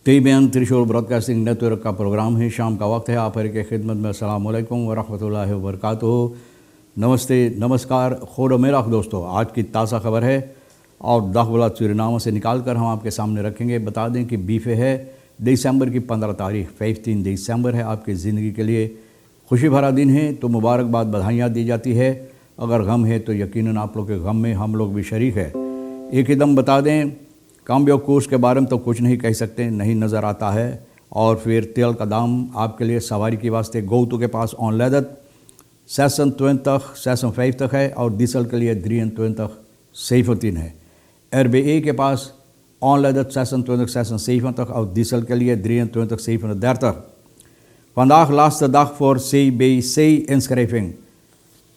TBN त्रिशूल broadcasting network का programme है। शाम का वक्त है। आप हर के खिदमत में अस्सलाम वालेकुम व रहमतुल्लाहि व बरकातुहू। नमस्ते, नमस्कार, खोड़ मेरा दोस्तों। आज की ताज़ा खबर है और दाखिला सूरीनाम से निकाल कर हम आपके सामने रखेंगे। बता दें कि बीफे है दिसंबर की 15 तारीख, 15 दिसंबर है। आपकी ज़िंदगी के लिए खुशी भरा दिन है, तो मुबारकबाद, बधाइयाँ दी जाती है। अगर गम है तो यकीनन आप लोग के गम में हम लोग भी शरीक है। एक एकदम बता दें, काम्बियो कोर्स के बारे में तो कुछ नहीं कह सकते, नहीं नज़र आता है। और फिर तेल का दाम आपके लिए सवारी के वास्ते गौतु के पास ऑन लेदत 26 तक है और डीजल के लिए 23 है। RBA के पास ऑन लेदत 26 तक और डीजल के लिए 23 Vandaag laatste dag voor CBC-inschrijving।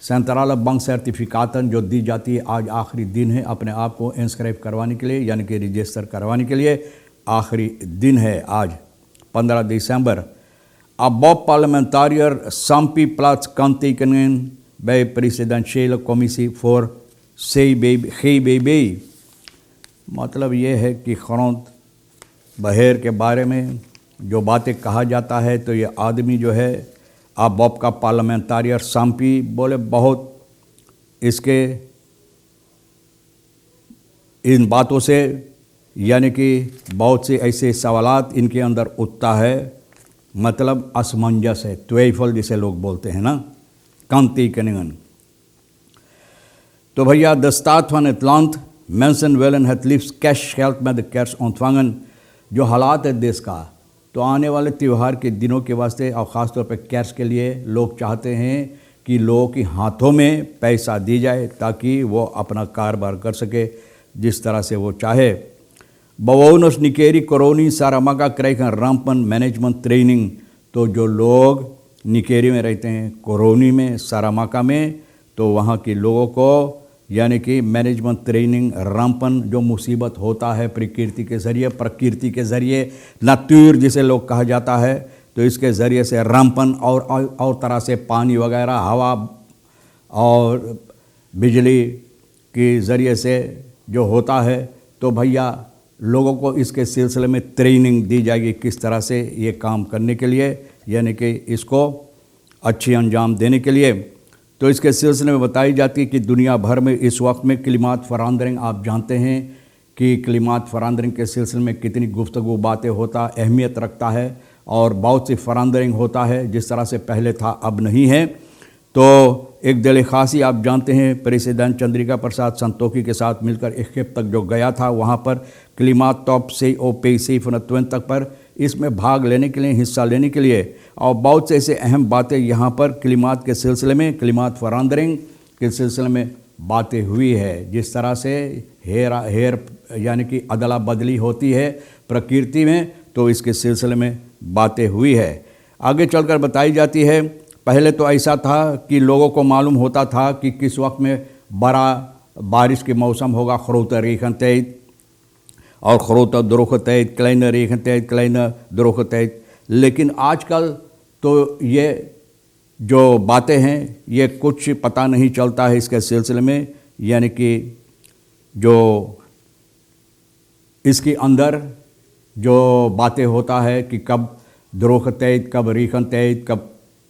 Central bank सर्टिफिकातन जो दी जाती है, आज आखिरी दिन है अपने आप को इंस्क्राइब करवाने के लिए, यानी कि रजिस्टर करवाने के लिए आखिरी दिन है आज 15 दिसंबर। Above parlementariër Sampi plaats kanttekeningen bij presidentiële commissie voor GBB। मतलब ये है कि खरौंत बहेर के बारे में जो बातें कहा जाता है, तो ये आदमी जो है अबॉब का पार्लियामेंटारियर सांपी बोले बहुत इसके इन बातों से, यानी कि बहुत से ऐसे सवालात इनके अंदर उठता है। मतलब असमंजस है, त्वेफल जिसे लोग बोलते हैं ना, कांति कनिगन। तो भैया the staat van het land, mensen willen het liefst cash geld met de kerst ontvangen। जो हालात है देश का, तो आने वाले त्यौहार के दिनों के वास्ते और ख़ास तौर पर कैश के लिए लोग चाहते हैं कि लोगों के हाथों में पैसा दी जाए ताकि वो अपना कारोबार कर सके जिस तरह से वो चाहे। Bewoners Nikeri Koroni Saramaka krijgen rampen management training. तो जो लोग निकेरी में रहते हैं, कोरोनी में, सारामाका में, तो वहाँ के लोगों को यानी कि मैनेजमेंट ट्रेनिंग, रामपन जो मुसीबत होता है प्रकृति के ज़रिए नातूर जिसे लोग कहा जाता है, तो इसके ज़रिए से रामपन और तरह से पानी वगैरह, हवा और बिजली के ज़रिए से जो होता है, तो भैया लोगों को इसके सिलसिले में ट्रेनिंग दी जाएगी किस तरह से ये काम करने के लिए, यानी कि इसको अच्छी अंजाम देने के लिए। तो इसके सिलसिले में बताई जाती है कि दुनिया भर में इस वक्त में क्लिमात फरांदरिंग, आप जानते हैं कि क्लिमात फरांदरिंग के सिलसिले में कितनी गुफ्तगू बातें होता, अहमियत रखता है और बहुत सी फरांदरिंग होता है जिस तरह से पहले था अब नहीं है। तो एक दिल खासी आप जानते हैं, प्रेसिडेंट चंद्रिका प्रसाद संतोखी के साथ मिलकर इजिप्ट तक जो गया था, वहाँ पर क्लिमात टॉप से ओपेसी फनत्वन तक पर इसमें भाग लेने के लिए, हिस्सा लेने के लिए, और बहुत से ऐसे अहम बातें यहाँ पर क्लिमात के सिलसिले में, क्लिमात फरांदरिंग के सिलसिले में बातें हुई है। जिस तरह से हेर यानी कि अदला बदली होती है प्रकृति में, तो इसके सिलसिले में बातें हुई है। आगे चलकर बताई जाती है, पहले तो ऐसा था कि लोगों को मालूम होता था कि किस वक्त में बड़ा बारिश के मौसम होगा, खरोता रेखन तैत और खरोता द्रोख तैत, क्लाइन रेखन तैत, क्लाइन द्रोख तैत। लेकिन आजकल तो ये जो बातें हैं ये कुछ पता नहीं चलता है इसके सिलसिले में, यानी कि जो इसके अंदर जो बातें होता है कि कब द्रोख तैत, कब रेखन तैत, कब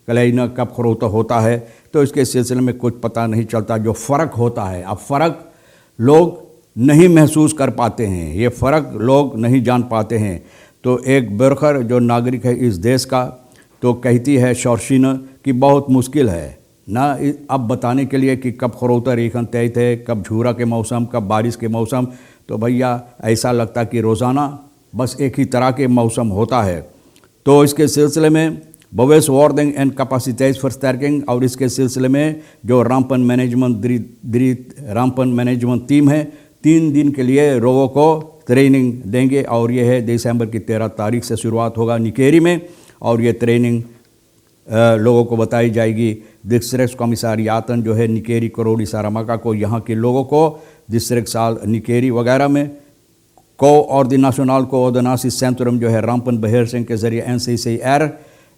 क्लाइन, कब खरोता होता है, तो इसके सिलसिले में कुछ पता नहीं चलता। जो फ़र्क होता है, अब फ़र्क लोग नहीं महसूस कर पाते हैं, ये फ़र्क लोग नहीं जान पाते हैं। तो एक बरखर जो नागरिक है इस देश का, तो कहती है शौर्शीन कि बहुत मुश्किल है ना अब बताने के लिए कि कब खरोता रेखन तय है, कब झूरा के मौसम, कब बारिश के मौसम। तो भैया ऐसा लगता कि रोज़ाना बस एक ही तरह के मौसम होता है। तो इसके सिलसिले में bewustwording एंड कैपेसिटीज versterking, और इसके सिलसिले में जो रामपन मैनेजमेंट टीम है 3 दिन के लिए लोगों को ट्रेनिंग देंगे, और ये है दिसंबर की 13 तारीख से शुरुआत होगा निकेरी में, और ये ट्रेनिंग लोगों को बताई जाएगी। डिस्ट्रिक्ट कमिसारियातन जो है निकेरी, करोड़ी, सारामाका को, यहाँ के लोगों को डिस्ट्रिक्ट साल निकेरी वगैरह में कोऑर्डिनेशनल कोऑर्डिनेशन सेंटरम जो है रामपन बहेर सिंह के ज़रिए NCCR,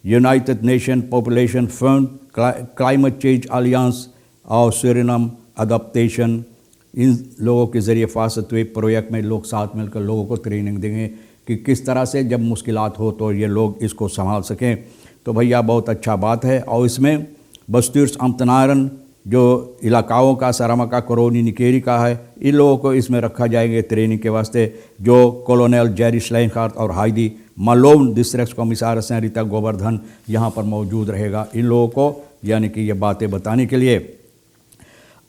United nation population fund, climate change alliance और सूरीनाम अडॉप्टेशन, इन लोगों के ज़रिए फास्ट वे प्रोजेक्ट में लोग साथ मिलकर लोगों को ट्रेनिंग देंगे कि किस तरह से जब मुश्किलात हो तो ये लोग इसको संभाल सकें। तो भैया बहुत अच्छा बात है। और इसमें बस्तूर्स अमतनारन जो इलाकाओं का सरामा का कोरोनी निकेरी का है, इन लोगों को इसमें रखा जाएंगे ट्रेनिंग के वास्ते, जो कॉलोनल जेरी श्लाइनहार्ट और हाइडी मालोन डिस्ट्रिक्ट कमिश्नर हैं रीता गोवर्धन यहाँ पर मौजूद रहेगा इन लोगों को यानी कि ये बातें बताने के लिए।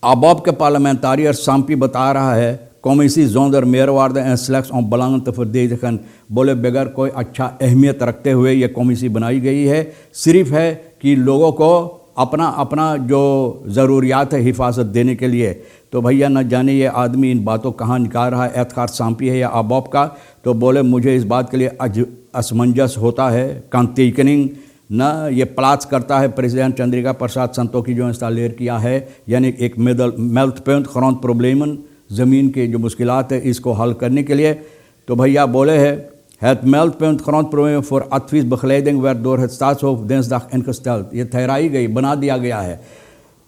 आबाब के पार्लियामेंटारियर सांपी बता रहा है कौमिसी जोंदर मेयरवार्ड एंड स्लैक्स ऑन बलांग तफरदेखन बोले बगैर कोई अच्छा अहमियत रखते हुए ये कौमिसी बनाई गई है, सिर्फ है कि लोगों को अपना अपना जो ज़रूरियात है हिफाजत देने के लिए। तो भैया न जाने ये आदमी इन बातों कहाँ निकाल रहा है, एतखार सांपी है या आबाब का। तो बोले मुझे इस बात के लिए असमंजस होता है, कांतिकनिंग न ये प्लाट्स करता है प्रेसिडेंट चंद्रिका प्रसाद संतोखी जो इंस्टॉलेर किया है, यानी एक मेल्थ पेंट खरौंत प्रॉब्लम ज़मीन के जो मुश्किलात है इसको हल करने के लिए। तो भैया बोले है het meldpunt grondprobleem voor adviesbegeleiding werd door het staatshoofd dinsdag ingesteld। ये ठहराई गई, बना दिया गया है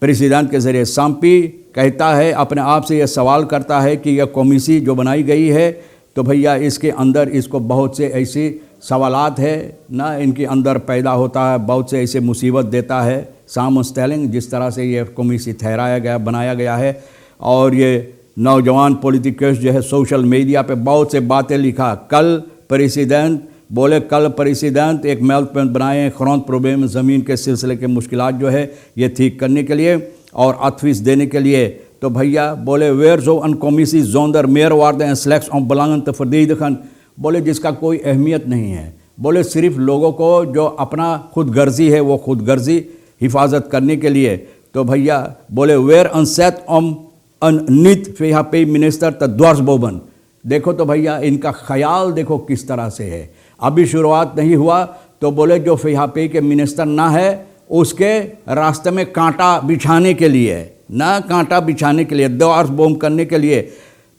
प्रेसिडेंट के ज़रिए। सांपी कहता है, अपने आप से ये सवाल करता है कि यह कमेटी जो बनाई गई है तो भैया इसके अंदर इसको बहुत से ऐसी सवालात है ना इनके अंदर पैदा होता है, बहुत से ऐसे मुसीबत देता है साम स्टेलिंग जिस तरह से ये कमेटी ठहराया गया बनाया गया है। और ये नौजवान पॉलिटिकर्स जो है सोशल मीडिया पे बहुत से बातें लिखा। कल प्रेसिडेंट बोले कल प्रेसिडेंट एक मेल्थ पेंट बनाए हैं खरौंत प्रॉब्लम ज़मीन के सिलसिले के मुश्किलात जो है ये ठीक करने के लिए और अथवीस देने के लिए। तो भैया बोले वेयर जो अन कौमिसी जोंदर मेयर वार्ड एंड स्लैक्स ऑन बलांगन तफरदीद खन बोले जिसका कोई अहमियत नहीं है, बोले सिर्फ लोगों को जो अपना खुद गर्जी है वो खुद गर्जी हिफाजत करने के लिए। तो भैया बोले वेयर अनसेट ऑम अन नित फेहा पे मिनिस्टर तद्वार्स बोबन। देखो तो भैया इनका ख्याल देखो किस तरह से है, अभी शुरुआत नहीं हुआ तो बोले जो फिहापे के मिनिस्टर ना है उसके रास्ते में कांटा बिछाने के लिए, ना कांटा बिछाने के लिए, द्वार बोम करने के लिए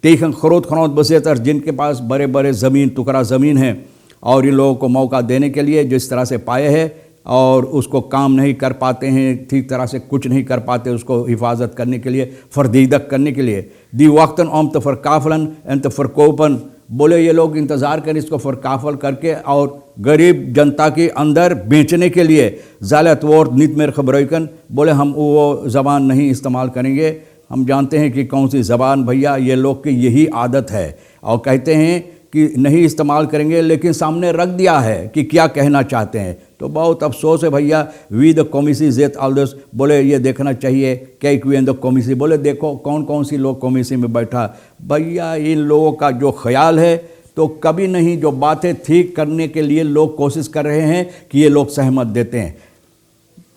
तीखन खरोत खनौत बसेतर जिनके पास बड़े बड़े ज़मीन टुकड़ा ज़मीन है और इन लोगों को मौका देने के लिए जिस तरह से पाए हैं और उसको काम नहीं कर पाते हैं, ठीक तरह से कुछ नहीं कर पाते उसको हिफाजत करने के लिए, फरदीदक करने के लिए। दी वक्तन ओम तो फ़रकाफलन एन तो फ़रकोपन बोले ये लोग इंतज़ार करें इसको फ़रकाफल करके और गरीब जनता के अंदर बेचने के लिए ज़ालत वोर नित मेर खबरकन बोले हम वो ज़बान नहीं इस्तेमाल करेंगे। हम जानते हैं कि कौन सी ज़बान भैया ये लोग की यही आदत है और कहते हैं कि नहीं इस्तेमाल करेंगे लेकिन सामने रख दिया है कि क्या कहना चाहते हैं। तो बहुत अफसोस है भैया वी द कौमिसी जेत आल्दस बोले ये देखना चाहिए क्या क्वी द कौमिसी बोले देखो कौन कौन सी लोग कौमिसी में बैठा। भैया इन लोगों का जो ख्याल है तो कभी नहीं, जो बातें ठीक करने के लिए लोग कोशिश कर रहे हैं कि ये लोग सहमत देते हैं।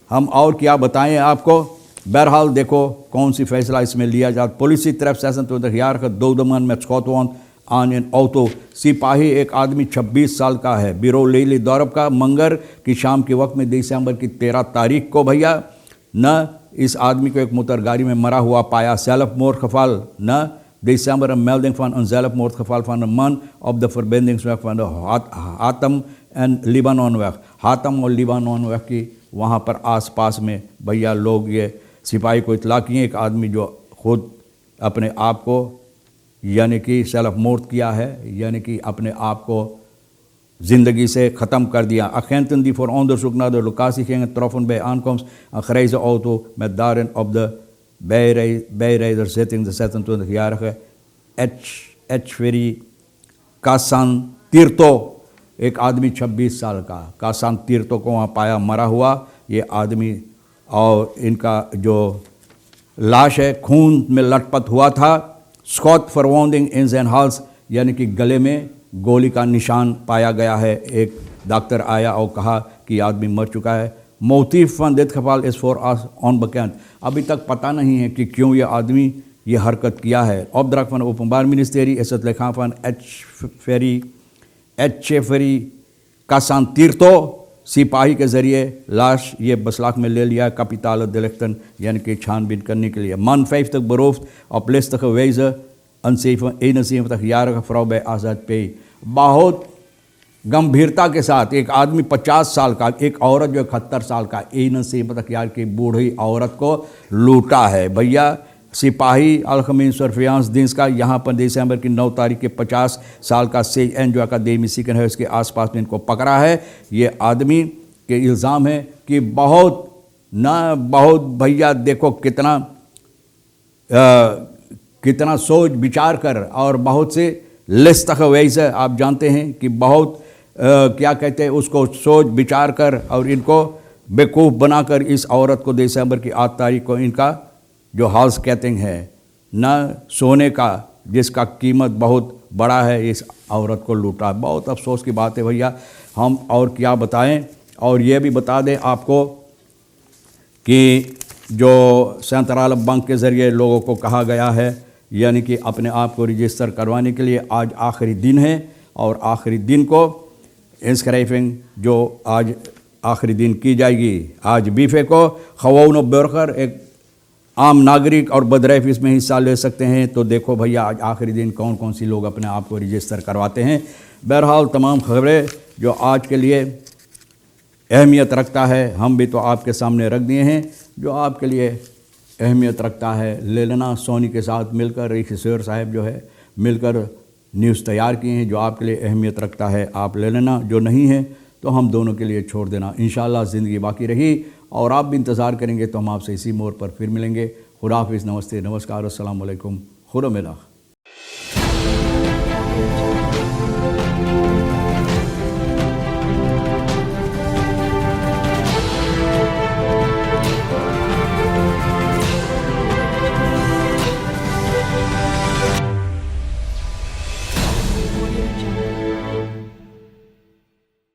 हम और क्या बताएं आपको। बहरहाल देखो कौन सी फैसला इसमें लिया जाता। पुलिस की तरफ से तो यार का दो दमन में छौतवान आन इन औतो सिपाही एक आदमी 26 साल का है बिरो लेली दौरब का मंगर की शाम के वक्त में दिसंबर की 13 तारीख को भैया न इस आदमी को एक मोटर गाड़ी में मरा हुआ पाया। सेल्फ मोर खफाल न दिसंबर मेल्डिंग फन सेल्फ मोर खफाल फन मन ऑफ द फॉरबेंडिंग्स वैक फन हातम एंड लिबानोन वैक हातम और लिबानोन वैक की वहाँ पर आसपास में भैया लोग ये सिपाही को इतला किए एक आदमी जो खुद अपने आप को यानी कि सेल्फ मोर्ट किया है, यानी कि अपने आप को ज़िंदगी से ख़त्म कर दिया। अखेंतन दी for onderzoek naar de locatie ging getroffen bij aankomst een grijze auto met daarin op de bijrijderzitting de 26-jarige Echveri कासान तीर्थो, एक आदमी 26 साल का कासान तीर्थो को वहाँ पाया मरा हुआ ये आदमी और इनका जो लाश है खून में लटपट हुआ था। स्कॉट फॉरवाउंडिंग इन जैन हाल्स यानी कि गले में गोली का निशान पाया गया है। एक डॉक्टर आया और कहा कि आदमी मर चुका है। मोटिव फन डेथ खपाल इस फॉर आस ऑन बकैन, अभी तक पता नहीं है कि क्यों ये आदमी ये हरकत किया है। ऑब्द्राक फन ओपनबार मिनिस्टेरी एसत लेखा फन एच फेरी कासान तीर्थो सिपाही के ज़रिए लाश ये बसलाक में ले लिया कपिताल दिलख्तन यानी कि छानबीन करने के लिए। मन 5 तक बरोफ्त और प्लेस तक वेज़ अनसेफ 71 तक यार फ्रॉ बे आज़ाद पे। बहुत गंभीरता के साथ एक आदमी 50 साल का, एक औरत जो 71 साल का 71 तक यार की बूढ़ी औरत को लूटा है। भैया सिपाही अलखमीन सरफियांस दिन्स का यहाँ पर दिसंबर की 9 तारीख के 50 साल का सेज एन जो अकादमी सिकन है उसके आसपास में इनको पकड़ा है। ये आदमी के इल्ज़ाम है कि बहुत भैया देखो कितना सोच विचार कर और बहुत से लेस तक वैसे आप जानते हैं कि बहुत क्या कहते हैं उसको सोच विचार कर और इनको बेवकूफ़ बनाकर इस औरत को दिसंबर की 8 तारीख को इनका जो हाउस कैटिंग है न सोने का जिसका कीमत बहुत बड़ा है इस औरत को लूटा। बहुत अफसोस की बात है भैया, हम और क्या बताएं। और ये भी बता दें आपको कि जो सेंट्रल बैंक के ज़रिए लोगों को कहा गया है यानी कि अपने आप को रजिस्टर करवाने के लिए आज आखिरी दिन है और आखिरी दिन को इंस्क्राइबिंग जो आज आखिरी दिन की जाएगी। आज बीफे को खवाउन बरकर एक आम नागरिक और बदरैफ इसमें हिस्सा ले सकते हैं। तो देखो भैया आज आखिरी दिन कौन कौन सी लोग अपने आप को रजिस्टर करवाते हैं। बहरहाल तमाम खबरें जो आज के लिए अहमियत रखता है हम भी तो आपके सामने रख दिए हैं। जो आपके लिए अहमियत रखता है ले लेना। सोनी के साथ मिलकर रिखिसर साहब जो है मिलकर न्यूज़ तैयार किए हैं। जो आपके लिए अहमियत रखता है आप ले लेना, जो नहीं है तो हम दोनों के लिए छोड़ देना। इंशाअल्लाह ज़िंदगी बाकी रही और आप भी इंतज़ार करेंगे तो हम आपसे इसी मोड़ पर फिर मिलेंगे। खुदा हाफिज़, नमस्ते, नमस्कार, अस्सलाम वालेकुम, खुदा मिला।